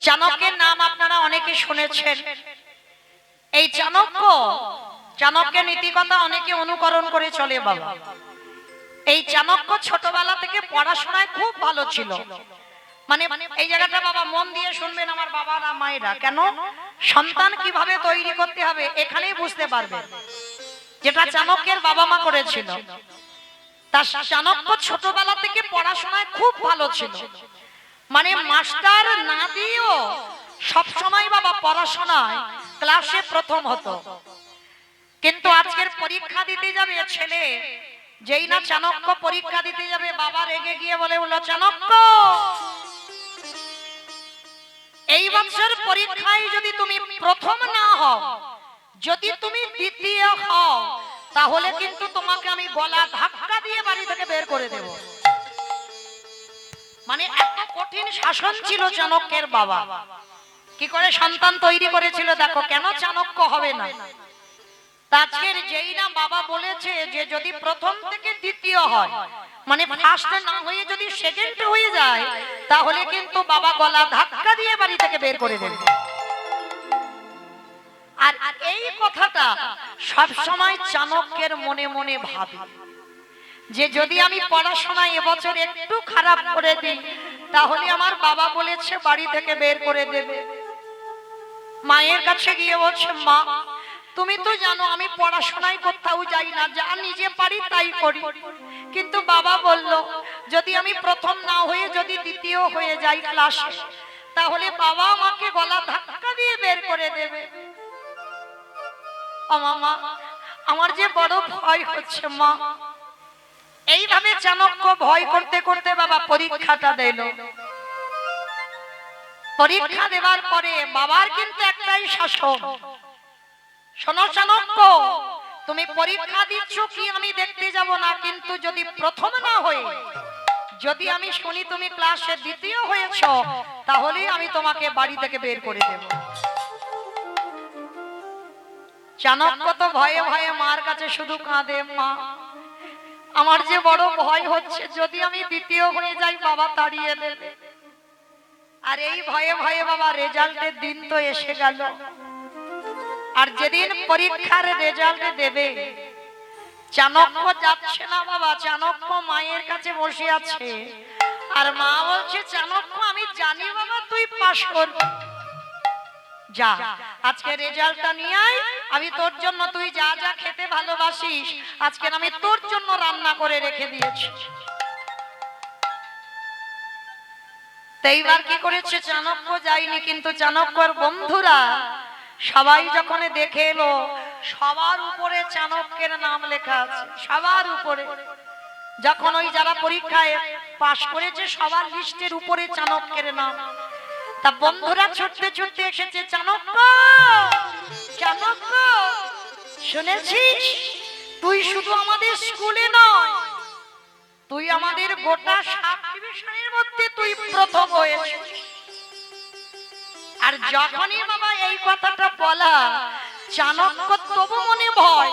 চাণক্যের নাম আপনারা অনেকে শুনেছেন। এই চাণক্যের নীতিকথা অনেকে অনুকরণ করে চলে বাবা। এই চাণক্য ছোটবেলা থেকে পড়াশোনায় খুব ভালো ছিল। মানে এই জায়গাটা বাবা মন দিয়ে শুনবেন আমার বাবারা মায়েরা, কেন সন্তান কিভাবে তৈরি করতে হবে এখানেই বুঝতে পারবেন, যেটা চাণক্যের বাবা মা করেছিল। তা চাণক্য ছোটবেলা থেকে পড়াশোনায় খুব ভালো ছিল, মানে মাস্টার না দিয়েও সবসময় বাবা পড়াশোনায় ক্লাসে প্রথম হতো। কিন্তু আজকের পরীক্ষা দিতে যাবে ছেলে, যেই না চাণক্য পরীক্ষা দিতে যাবে বাবা রেগে গিয়ে বলে উঠল, চাণক্য এই বছর পরীক্ষায় যদি তুমি প্রথম না হও, যদি তুমি দ্বিতীয় হও, তাহলে কিন্তু তোমাকে আমি গলা ধাক্কা দিয়ে বাড়ি থেকে বের করে দেব। মানে এত কঠিন শাসন ছিল চাণক্যের বাবা। কি করে সন্তান তৈরি করেছিল দেখো, কেন চাণক্য হবে না। আজকের যেই না বাবা বলেছে যে যদি প্রথম থেকে দ্বিতীয় হয়, মানে ফার্স্ট না হয়ে যদি সেকেন্ড হয়ে যায়, তাহলে কিন্তু বাবা গলা ধাক্কা দিয়ে বাড়ি থেকে বের করে দেবে। আর এই কথাটা সব সময় চাণক্যের মনে মনে ভাবে যে যদি আমি পড়াশোনায় এবছর একটু খারাপ করে দিই, তাহলে আমার বাবা বলেছে বাড়ি থেকে বের করে দেবে। মায়ের কাছে গিয়ে বলছে, মা তুমি তো জানো আমি পড়াশোনায় কোথাও যাই না, যা নিজে পারি তাই করি। কিন্তু বাবা বলল যদি আমি প্রথম না হয়ে যদি দ্বিতীয় হয়ে যাই ক্লাসে, তাহলে বাবা আমাকে গলা ধাক্কা দিয়ে বের করে দেবে। ও মা, আমার যে বড় ভয় হচ্ছে মা। এইভাবে চাণক্য ভয় করতে করতে বাবা পরীক্ষাটা দিল। পরীক্ষা দেওয়ার পরে বাবার কিন্তু একটাই শাসন, শোনো চাণক্য তুমি পরীক্ষা দিচ্ছ কি আমি দেখতে যাব না, কিন্তু যদি প্রথম না হয়ে যদি আমি শুনি তুমি ক্লাসে দ্বিতীয় হয়েছ, তাহলে আমি তোমাকে বাড়ি থেকে বের করে দেব। চাণক্য তো ভয়ে ভয়ে মার কাছে শুধু কাঁদে, মা আমার যে বড় ভয় হচ্ছে, যদি আমি দ্বিতীয় হয়ে যাই বাবা তাড়িয়ে দেবে। আর এই ভয়ে ভয়ে বাবা রেজাল্টের দিন তো এসে গেল। আর যেদিন পরীক্ষার রেজাল্ট দেবে, চাণক্য যাচ্ছে না বাবা, চাণক্য মায়ের কাছে বসে আছে। আর মা বলছে, চাণক্য আমি জানি বাবা তুই পাস করবি, যা আজকে রেজাল্টটা নিয়ে আয়, আমি তোর জন্য তুই যা যা খেতে ভালোবাসিস আজকে আমি তোর জন্য রান্না করে রেখে দিয়েছি। এইবার কি করেছে, চাণক্য যায়নি, কিন্তু চাণক্যর বন্ধুরা সবাই যখন দেখে এলো, সবার উপরে চাণক্যের নাম লেখা আছে, সবার উপরে। যখন ওই যারা পরীক্ষায় পাশ করেছে সবার লিস্টের উপরে চাণক্যের নাম। তা বন্ধুরা ছুটতে ছুটতে এসেছে, চাণক্য চাণক্য শুনেছিস তুই শুধু আমাদের স্কুলে নয়, তুই আমাদের গোটা সাব ডিভিশনের মধ্যে তুই প্রথম হয়েছিস। আর যখনই বাবা এই কথাটা বলা, চাণক্য তবু মনে ভয়,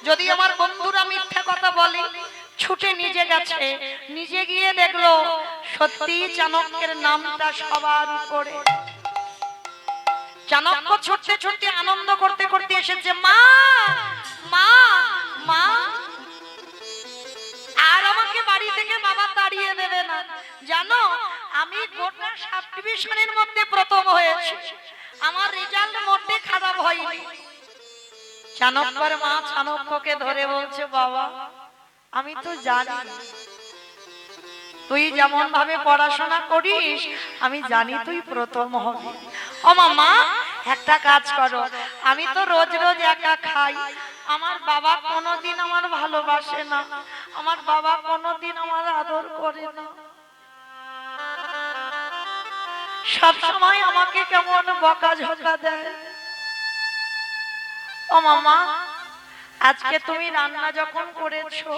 যদি আমার বন্ধুরা মিথ্যা কথা বলে, ছুটে নিজে গেছে, নিজে গিয়ে দেখলো সত্যি চাণক্যের নামটা সবার উপরে। চাণক্য ছুটতে ছুটতে আনন্দ করতে করতে এসেছে, মা মা মা আর আমাকে বাড়ি থেকে বাবা তাড়িয়ে দেবে না, জানো আমি গোটা সাব ডিভিশনের মধ্যে প্রথম হয়েছি, আমার রেজাল্ট মোটে খারাপ হয়নি। চাণক্যর মা চাণক্যকে ধরে বলছে, বাবা আমি তো জানি তুই যেমন ভাবে পড়াশোনা করিস, আমি জানি তুই প্রথম হবি। ও মা একটা কাজ করো, আমি তো রোজ রোজ একা খাই, আমার বাবা কোনোদিন আমার ভালোবাসে না, আমার বাবা কোনোদিন আমার আদর করে না, সব সময় আমাকে কেমন বকাঝকা দেয়। ও মামা আজকে তুমি রান্না যখন করেছো,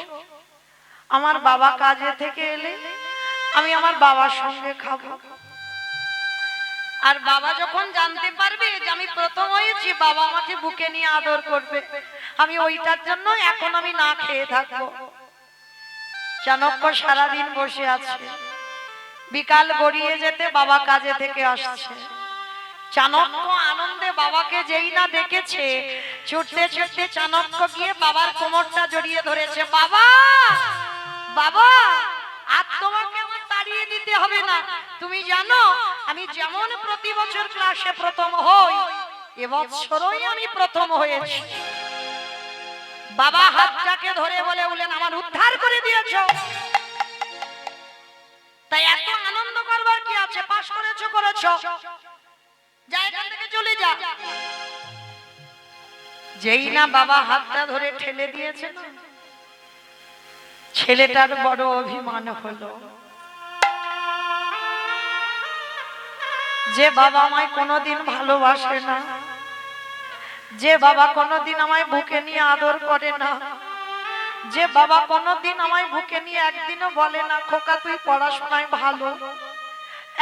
আমার বাবা কাজে থেকে এলে আমি আমার বাবার সঙ্গে খাবো। আর বাবা যখন জানতে পারবে যে আমি প্রথম হয়েছি, বাবা আমাকে বুকে নিয়ে আদর করবে, আমি ওইটার জন্য এখন আমি না খেয়ে থাকবো। চাণক্য সারাদিন বসে আছে, বিকাল গড়িয়ে যেতে বাবা কাজে থেকে আসছে। চাণক্য আনন্দে বাবাকে যেই না দেখেছে, ছুটতে ছুটতে চাণক্য গিয়ে বাবার কোমরটা জড়িয়ে ধরেছে। বাবা, বাবা, আর তোমাকে আমার তাড়িয়ে দিতে হবে না। তুমি জানো আমি যেমন প্রতি বছর ক্লাসে প্রথম হই, এবছরই আমি প্রথম হয়েছি। বাবা হাতটাকে ধরে বলেন, আমার উদ্ধার করে দিয়েছো। তাই এত আনন্দ করবার কি আছে? পাশ করেছো, করেছো, যা এখান থেকে চলে যা। যেই না বাবা হাতটা ধরে ঠেলে দিয়েছে, ছেলেটার বড় অভিমান হলো যে বাবা আমায় কোনোদিন ভালোবাসে না, যে বাবা কোনোদিন আমায় বুকে নিয়ে আদর করে না, যে বাবা কোনোদিন আমায় বুকে নিয়ে একদিনও বলে না খোকা তুই পড়াশোনায় ভালো,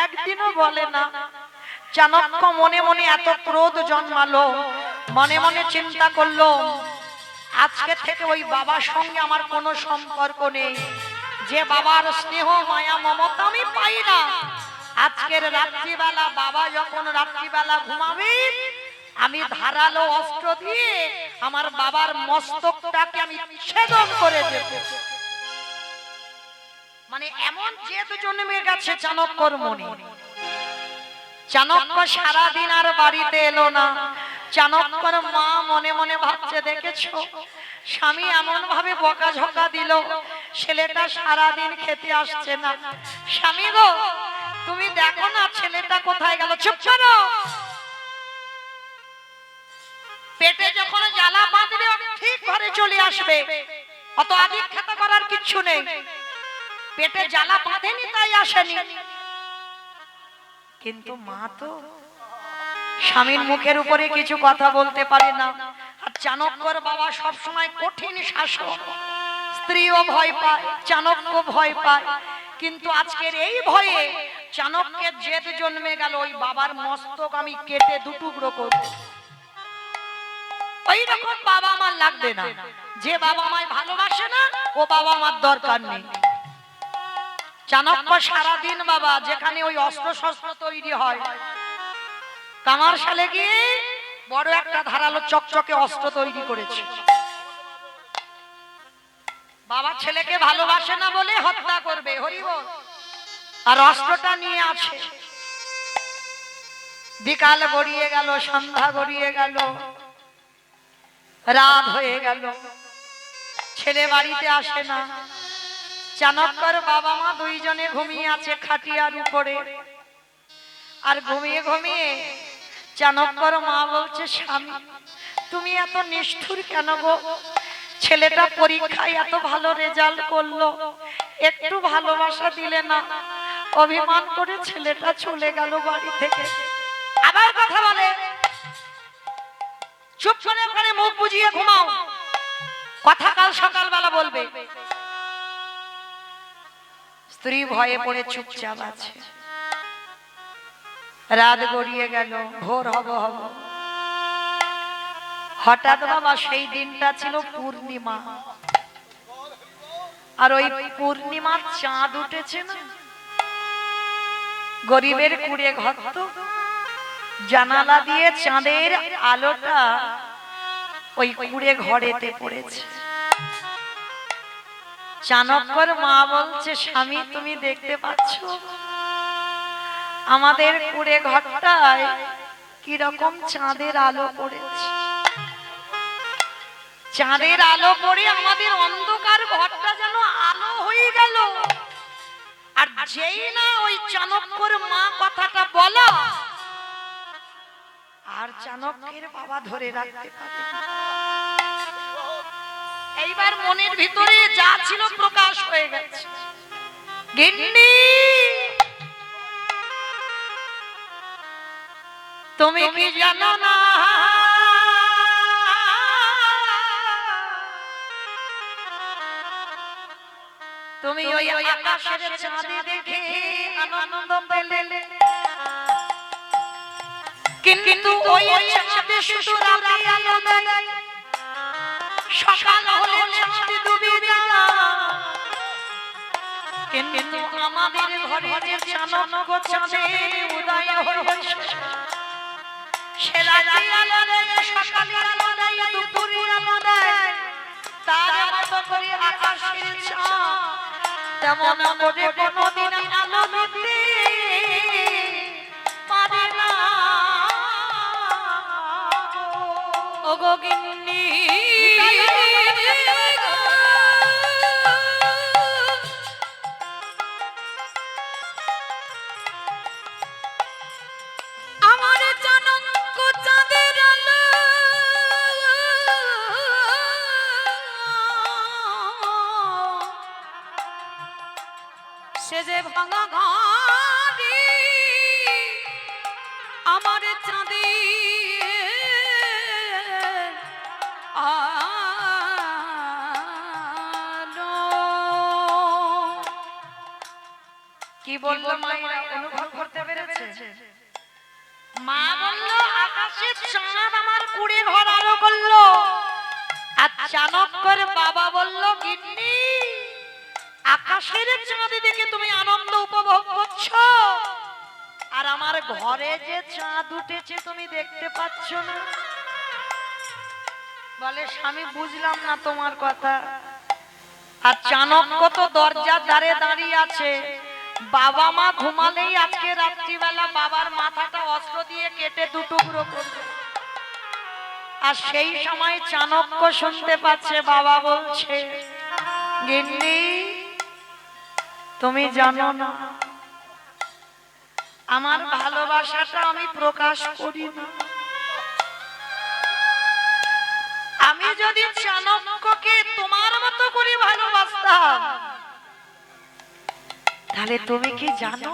একদিনও বলে না। চাণক্য মনে মনে এত ক্রোধ জন্মালো, মনে মনে চিন্তা করলো আজকে থেকে ওই বাবার সঙ্গে আমার কোনো সম্পর্ক নেই। যে বাবার স্নেহ মায়া মমতা আমি পাই না, আজকের রাত্রিবেলা বাবা যখন রাত্রিবেলা ঘুমাবে, আমি ধারালো অস্ত্র দিয়ে আমার বাবার মস্তকটাকে আমি ছেদন করে দেব। মানে এমন জেদ জন্মে গেছে চাণক্যর মনে। চাণক্য সারাদিন আর বাড়িতে এলো না। চাণক্যর মা মনে মনে ভাবছে, দেখেছো স্বামী এমন ভাবে বকাঝকা দিল, ছেলেটা সারাদিন খেতে আসছে না। স্বামী গো, তুমি দেখো না ছেলেটা কোথায় গেল। চুপ করো। পেটে যখন জ্বালা বাঁধবে ঠিক ঘরে চলে আসবে, অত আদিক্ষেতা করার কিচ্ছু নেই। পেটে জ্বালা বাঁধেনি তাই আসেনি। কিন্তু মা তো স্বামীর মুখের উপরে কিছু কথা বলতে পারে না। আর চাণক্যর বাবা সব সময় কঠিন শাসক, স্ত্রীও ভয় পায়, চাণক্য ভয় পায়। কিন্তু আজকের এই ভয়ে চাণক্যের জেদ জন্মে গেল, ওই বাবার মস্তক আমি কেটে দুটুকরো করব। ওই রকম বাবা আমার লাগবে না। যে বাবা আমায় ভালোবাসে না, ও বাবা আমার দরকার নেই। চাণক্য সারাদিন বাবা যেখানে ওই অস্ত্র শস্ত্র তৈরি হয়, কামারশালে গিয়ে বড় একটা ধারালো চকচকে অস্ত্র তৈরি করেছে। বাবা ছেলেকে ভালোবাসে না বলে হত্যা করবে, হরিবল। আর অস্ত্রটা নিয়ে আছে। বিকাল গড়িয়ে গেল, সন্ধ্যা গড়িয়ে গেল, রাত হয়ে গেল, ছেলে বাড়িতে আসে না। চাণক্যর বাবা মা দুইজনে ঘুমিয়ে আছে খাটিয়ার উপরে। আর ঘুমিয়ে ঘুমিয়ে চাণক্যর মা বলছে, স্বামী তুমি এত নিষ্ঠুর কেন গো? ছেলেটা পরীক্ষায় এত ভালো রেজাল্ট করলো, একটু ভালোবাসা দিলে না, অভিমান করে ছেলেটা চলে গেল বাড়ি থেকে। আবার কথা বলে, চুপ করে ওখানে মুখ বুজিয়ে ঘুমাও, কথা কাল সকালবেলা বলবে। স্ত্রী ভয়ে পড়ে চুপচাপ আছে। রাত গড়িয়ে গেল, ভোর হব হব। হঠাৎ বাবা সেই দিনটা ছিল পূর্ণিমা। আর ওই পূর্ণিমার চাঁদ উঠেছে না, গরিবের কুড়ে ঘর তো, জানালা দিয়ে চাঁদের আলোটা ওই কুড়ে ঘরেতে পড়েছে। চাণক্যর মা বলছে, স্বামী তুমি দেখতে পাচ্ছ আমাদের কুড়ে ঘরটায় কিরকম চাঁদের আলো পড়েছে। চাঁদের আলো পড়ে আমাদের অন্ধকার ঘরটা যেন আলো হয়ে গেল। আর যেই না ওই চাণক্যর মা কথাটা বলা, আর চাণক্যের বাবা ধরে রাখতে পারে। এইবার মনের ভিতরে যা ছিল প্রকাশ হয়ে গেছে। গিন্নি তুমি কি জানো না, তুমি ওই আকাশের চাঁদ দেখে আনন্দ পেলে, কিন্তু ওই চাঁদে শুধু রাতে আলো দেয়, সকাল হলে চাঁদ ডুবে যায়। কিন্তু আমাদের ঘরে যে চাণক্য চাঁদের উদয় হয়েছে, রাতে আলো দেয়, সকালে আলো দেয়, দুপুরে আলো দেয়, তার মতো করে আকাশের চাঁদ তেমন করে কোনদিন আলো দিতে পারে না। ওগো গিন্নি আমার জনক চাঁদের আলো সে যে ভাঙা ঘাড়ি আমার চাঁদি কি বললো মায়েরা অনুভব করতে পেরেছে? মা বললো আকাশের চাঁদ আমার কুড়ে ঘর আলো করলো, আর চাণক্যের বাবা বললো গিন্নি আকাশের চাঁদ দেখে তুমি আনন্দ উপভোগ করছো, আর আমার ঘরে যে চাঁদ উঠেছে তুমি দেখতে পাচ্ছ না। বলে স্বামী বুঝলাম না তোমার কথা। আর চাণক্য তো দরজার ধারে দাঁড়িয়ে আছে, বাবা মা ঘুমালেই আজকে রাত্রিবেলা বাবার মাথাটা অস্ত্র দিয়ে কেটে দুটুকরো করবে। আর সেই সময় চাণক্য শুনতে পাচ্ছে বাবা বলছে গিন্নি তুমি জানো না আমার ভালোবাসাটা আমি প্রকাশ করি না। আমি যদি চাণক্যকে তোমার মতো করে ভালোবাসতাম তাহলে তুমি কি জানো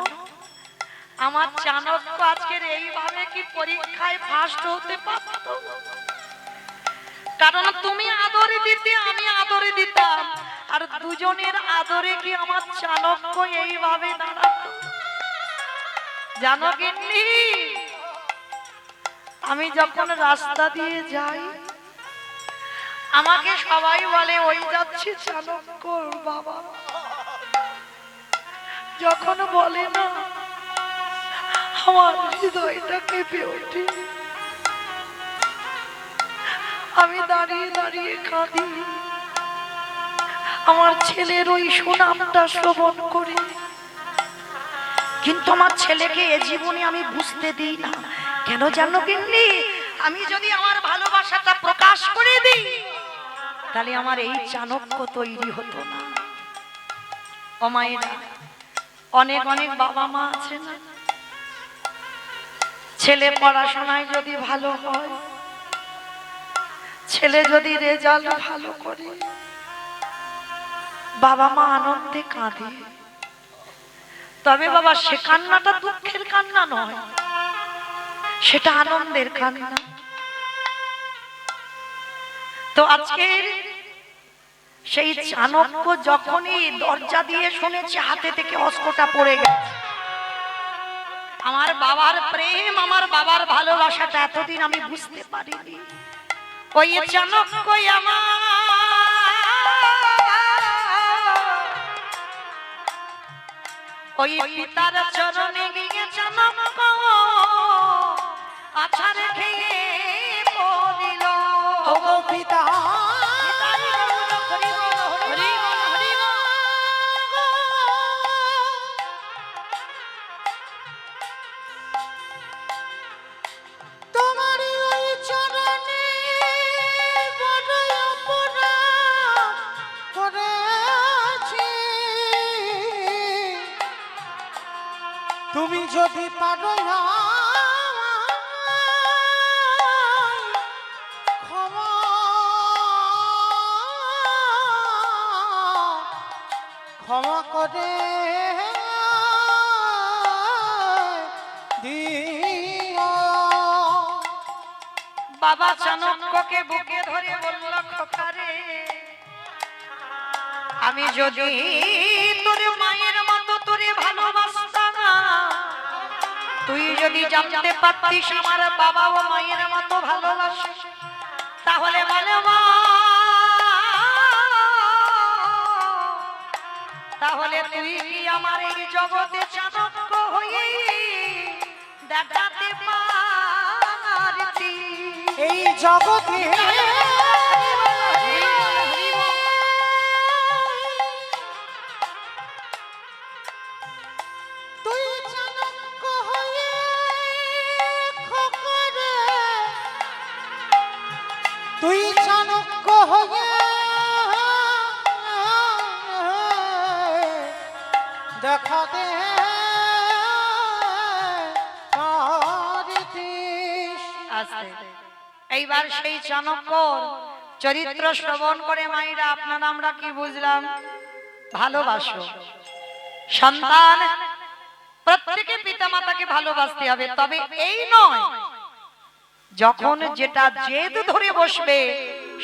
আমার চাণক্য আজকের এইভাবে কি পরীক্ষায় ফার্স্ট হতে পারত? কারণ তুমি আদরে দিতে আমি আদরে দিতাম, আর দুজনের আদরে কি আমার চাণক্য এইভাবে দাঁড়াতো? জানো গিন্নি আমি যখন রাস্তা দিয়ে যাই আমাকে সবাই বলে ওই যাচ্ছে চাণক্যর বাবা। যখন বলে না আমার হৃদয়টা কেঁপে ওঠে, আমি দাঁড়িয়ে দাঁড়িয়ে কাঁদি। আমার ছেলের ওই সুনামটা শ্রবণ করি, কিন্তু আমার ছেলেকে এ জীবনে আমি বুঝতে দিই না। কেন জানো গিন্নি? আমি যদি আমার ভালোবাসাটা প্রকাশ করে দিই তাহলে আমার এই চাণক্য তৈরি হতো না। ও মায়েরা, অনেক অনেক বাবা মা আছে না, ছেলে পড়াশোনায় যদি ভালো হয়, ছেলে যদি রেজাল্ট ভালো করে, বাবা মা আনন্দে কাঁদে। তবে বাবা সে কান্নাটা দুঃখের কান্না নয়, সেটা আনন্দের কান্না। তো আজকে সেই চাণক্য যখনই দরজা দিয়ে শুনেছে হাতে থেকে অস্ত্রটা পড়ে গেছে, আমার বাবার প্রেম আমার বাবার ভালোবাসাটা এতদিন আমি বুঝতে পারিনি। ওই চাণক্য আমার ওই পিতার চরণে গিয়ে চাণক্য আছাড় খেয়ে পড়িল। ও পিতা তুমি যদি পারো না ক্ষমা ক্ষমা করে দিও। বাবা চাণক্যকে বুকে ধরে বলল খোকারে, আমি যদি তোর মায়ের মতো তোরে ভালোবাসতাম, তুই যদি জানতে পারতিস আমার বাবা ও মায়ের মতো ভালোবাসে, তাহলে বলে মা, তাহলে তুই কি আমার এই জগতে চাণক্য হয়ে দেখাতে পারতি? জগতে তুই চাণক্য হয়ে খোকরে, তুই চাণক্য হয়ে দেখাতে পারিস। আস্তে। এইবার সেই চাণক্য চরিত্র শ্রবণ করে মায়েরা আপনারা আমরা কি বুঝলাম? ভালোবাসো। সন্তান প্রত্যেকে পিতামাতাকে ভালোবাসতে হবে, তবে এই নয় যখন যেটা জেদ ধরে বসবে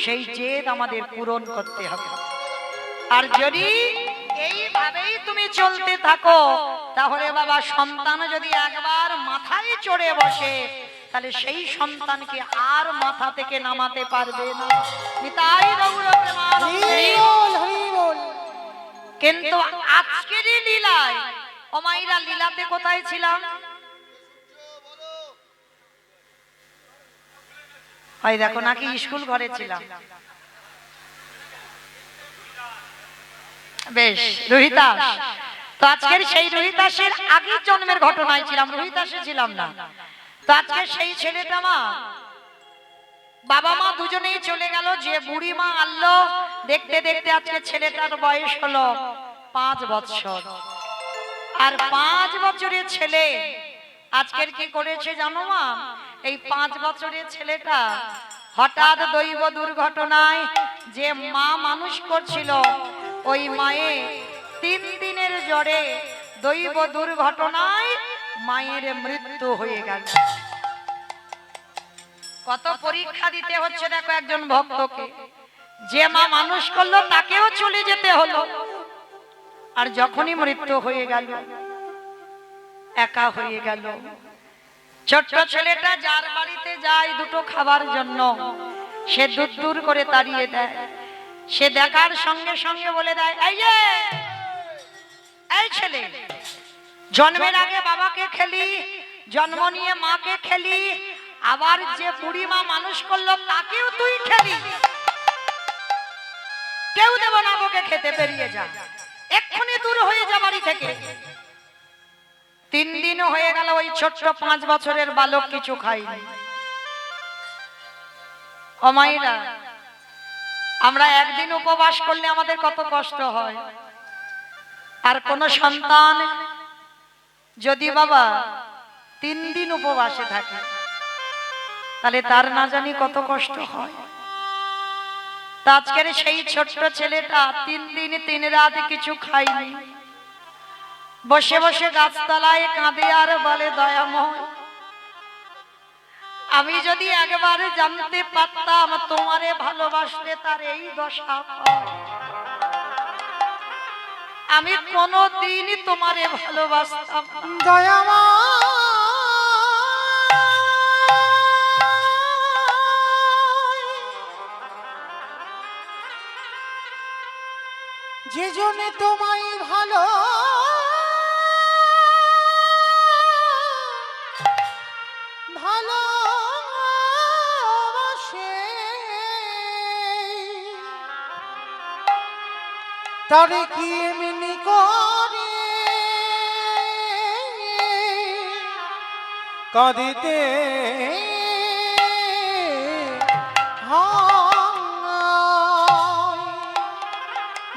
সেই জেদ আমাদের পূরণ করতে হবে। আর যদি এইভাবেই তুমি চলতে থাকো তাহলে বাবা সন্তান যদি একবার মাথায় চড়ে বসে তাহলে সেই সন্তানকে আর মাথা থেকে নামাতে পারবে না। নিতাই গৌর প্রেমানন্দে। হরি বল, হরি বল। কিন্তু আজকের লীলায় ও মাইরা লীলাতে কোথায় ছিলাম? হয় দেখো নাকি স্কুল ঘরে ছিলাম। বেশ, রোহিতাস। তো আজকের সেই রোহিতাসের আগের জন্মের ঘটনায় ছিলাম, রোহিতাসে ছিলাম না। তো আজকে সেই ছেলেটা মা বাবা মা দুজনেই চলে গেল। যে বুড়ি মা আনলো দেখতে দেখতে আজকে ছেলেটার বয়স হলো 5 বছর। আর 5 বছরের ছেলে আজকের কি করেছে জানো মা? এই 5 বছরের ছেলেটা হঠাৎ দৈব দুর্ঘটনায় যে মা মানুষ করছিল ওই মায়ে 3 দিনের জ্বরে দৈব দুর্ঘটনায় মায়ের মৃত্যু হয়ে গেল। কত পরীক্ষা দিতে হচ্ছে দেখো একজন ভক্তকে। যে মা মানুষ করলো তাকেও চলে যেতে হলো। আর যখনই মৃত্যু হয়ে গেল একা হয়ে গেল। ছোট্ট ছেলেটা যার বাড়িতে যায় দুটো খাবার জন্য সে দূর দূর করে তাড়িয়ে দেয়। সে দেখার সঙ্গে সঙ্গে বলে দেয়, এই ছেলে, জন্মের আগে বাবাকে খেলি, জন্ম নিয়ে মাকে খেলি, আবার যে বুড়ি মা মানুষ করলো তাকেও তুই খেলি। কেউ দেব না ওকে খেতে, বেরিয়ে যা, এক্ষুনি দূর হয়ে যা বাড়ি থেকে। 3 দিন হয়ে গেল ওই ছোট্ট 5 বছরের বালক কিছু খায়নি। ও মায়েরা, আমরা একদিন উপবাস করলে আমাদের কত কষ্ট হয়। আর কোন সন্তান যদি বাবা 3 দিন উপবাসে থাকে তাহলে তার না জানি কত কষ্ট হয়। তা আজকের সেই ছোট্ট ছেলেটা 3 দিন 3 রাত কিছু খায়নি। বসে বসে গাছতলায় কাঁদে আর বলে, দয়াময়, আমি যদি একবার জানতে পারতাম তোমারে ভালোবাসলে তার এই দশা হয়, আমি কোনদিন তোমারে ভালোবাসতাম। দয়াময়, যে জন্যে তোমায় ভালো ভালোবাসে তারে কি এমনি করে কাঁদিতে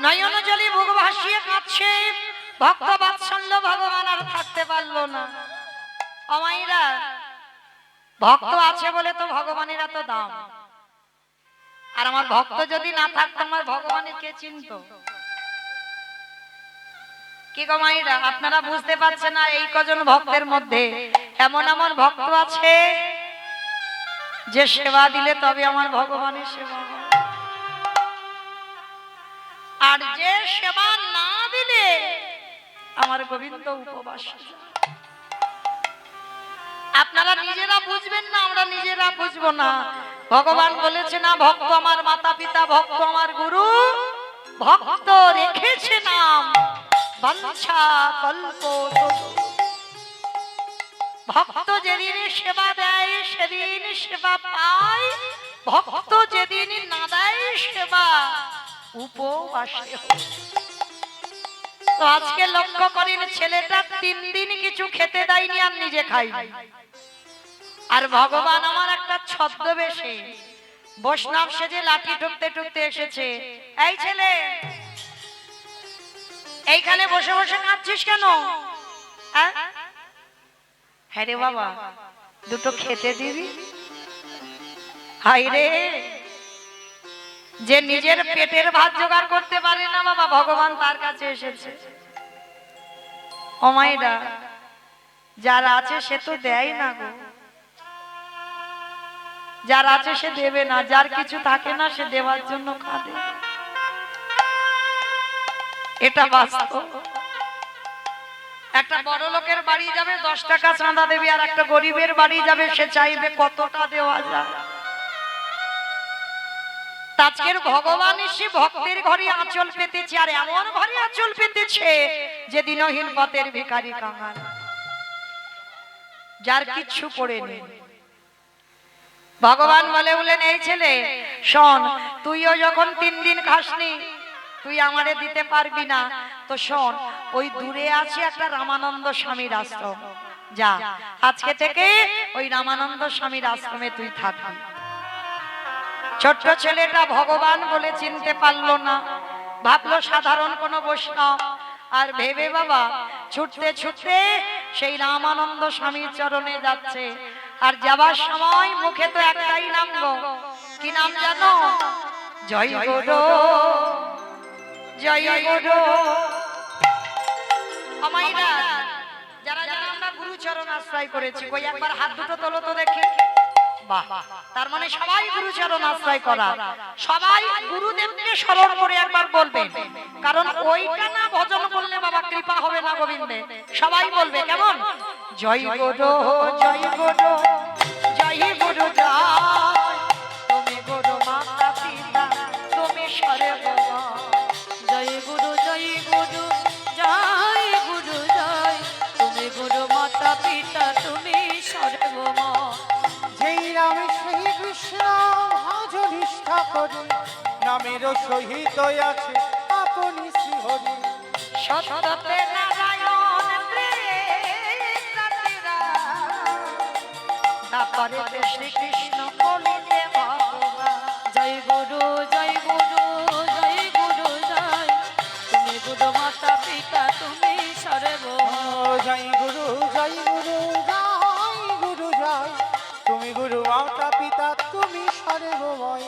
নয়ন জলে বুক ভাসিয়ে কাঁদছে। ভক্ত বাৎসল্য ভগবান আর থাকতে পারলো না। অমাইরা, ভক্ত আছে বলে তো ভগবানের এত দাম। আর আমার ভক্ত যদি না থাকতো আমার ভগবানের কে চিনতো? কি গো মাইরা, আপনারা বুঝতে পারছেন না? এই কজন ভক্তের মধ্যে এমন এমন ভক্ত আছে যে সেবা দিলে তবে আমার ভগবানের সেবা হয়, আর যে সেবা না দিলে আমার গোবিন্দ উপবাস। আপনারা নিজেরা বুঝবেন না, আমরা নিজেরা বুঝবো না। ভগবান বলেছে না, ভক্ত আমার মাতা পিতা, ভক্ত আমার গুরু, ভক্ত রেখেছে নাম বাঞ্ছা কল্প। ভক্ত যেদিন সেবা দেয় সেদিন সেবা পায়, ভক্ত যেদিন না দেয় সেবা উপবাসে হয়। তো আজকে লক্ষ্য করেন ছেলেটা 3 দিন কিছু খেতে দেয়নি আর নিজে খাইনি। আর ভগবান আমার একটা ছদ্মবেশে বৈষ্ণব সেজে লাঠি ঠুকতে ঠুকতে এসেছে। এই ছেলে, এইখানে বসে বসে কাঁদছিস কেন? হ্যাঁ রে বাবা, দুটো খেতে দিবি? হাই রে, যে নিজের পেটের ভাত জোগাড় করতে পারে না বাবা, ভগবান তার কাছে এসেছে। ও মায়েরা, যার আছে সে তো দেয় না গো, যার আছে সে দেবে না, যার কিছু থাকে না সে দেওয়ার জন্য কাঁদে। এটা বাস্তব। একটা বড় লোকের বাড়ি যাবে 10 টাকা চাঁদা দেবে, আর একটা গরিবের বাড়ি যাবে সে চাইবে কতটা দেওয়া যায়। আজকের ভগবান এসে ভক্তের ঘরে আঁচল পেতেছে, আর এমন ঘরে আঁচল পেতেছে যে দিনহীন পথের ভিখারি কাঙাল, যার কিচ্ছু পড়েনি। ভগবান বলেন, এই ছেলে শোন, তুইও যখন 3 দিন খাসনি তুই আমারে দিতে পারবি না, তো শোন, ওই দূরে আছে একটা রামানন্দ স্বামীর আশ্রম, যা আজকে থেকে ওই রামানন্দ স্বামীর আশ্রমে তুই থাকবি। ছোট্ট ছেলেটা ভগবান বলে চিনতে পারলো না, ভাবলো সাধারণ কোনো বৈষ্ণব, আর ভেবে বাবা ছুটতে ছুটতে সেই রামানন্দ স্বামীর চরণে যাচ্ছে। আর যাবার সময় মুখে তো একটাই নাম গো, কি নাম জানো? জয় গুরু, জয় গুরু। আমাইরা যারা যারা আমরা গুরু চরণ আশ্রয় করেছি, কই একবার হাত দুটো তোলো তো দেখি। বাহ, তার মানে সবাই গুরু চরণ আশ্রয় করা, সবাই গুরুদেবকে স্মরণ করে একবার বলবেন, কারণ ওইটা না ভজন করলে বাবা কৃপা হবে না গোবিন্দে। সবাই বলবে কেমন? জয় গুরু, জয় গুরু, জয় গুরু জয়, তুমি গুরু মাতা পিতা তুমি সর্বময়। জয় গুরু, জয় গুরু, জয় গুরু জয়, তুমি গুরু মাতা পিতা তুমি সর্বময়। যেই নামে সেই কৃষ্ণ ভজ নিষ্ঠা করি, নামেরও সহিত আছে আপনি শ্রীহরি। সত্যতে নারায়ণ প্রেম তারপরে শ্রীকৃষ্ণ বলিলে ভগবান। জয় গুরু, জয় গুরু, জয় গুরু জয়, তুমি গুরু মাতা পিতা তুমি সর্বময়। জয় গুরু, জয় গুরু, জয় গুরু জয়, তুমি গুরু মাতা পিতা তুমি সর্বময়।